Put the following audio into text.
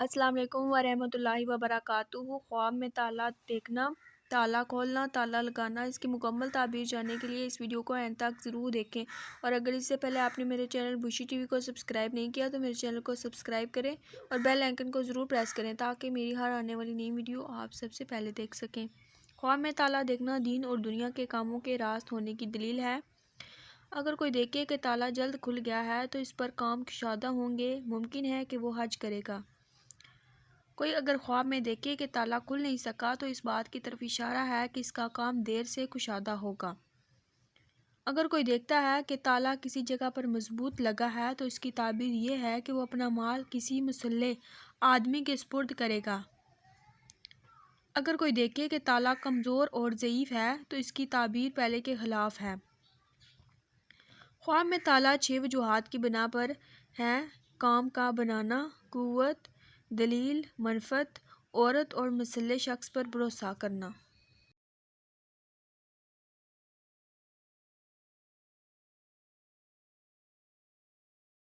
السلام علیکم ورحمۃ اللہ وبرکاتہ۔ خواب میں تالا دیکھنا، تالا کھولنا، تالا لگانا، اس کی مکمل تعبیر جاننے کے لیے اس ویڈیو کو اینڈ تک ضرور دیکھیں، اور اگر اس سے پہلے آپ نے میرے چینل بوشی ٹی وی کو سبسکرائب نہیں کیا تو میرے چینل کو سبسکرائب کریں اور بیل آئیکن کو ضرور پریس کریں تاکہ میری ہر آنے والی نئی ویڈیو آپ سب سے پہلے دیکھ سکیں۔ خواب میں تالا دیکھنا دین اور دنیا کے کاموں کے راست ہونے کی دلیل ہے۔ اگر کوئی دیکھے کہ تالا جلد کھل گیا ہے تو اس پر کام کشادہ ہوں گے، ممکن ہے کہ وہ حج کرے گا۔ کوئی اگر خواب میں دیکھے کہ تالا کھل نہیں سکا تو اس بات کی طرف اشارہ ہے کہ اس کا کام دیر سے کشادہ ہوگا۔ اگر کوئی دیکھتا ہے کہ تالا کسی جگہ پر مضبوط لگا ہے تو اس کی تعبیر یہ ہے کہ وہ اپنا مال کسی مسلح آدمی کے سپرد کرے گا۔ اگر کوئی دیکھے کہ تالا کمزور اور ضعیف ہے تو اس کی تعبیر پہلے کے خلاف ہے۔ خواب میں تالا 6 وجوہات کی بنا پر ہے: کام کا بنانا، قوت، دلیل، منفعت، عورت اور مسلح شخص پر بھروسہ کرنا۔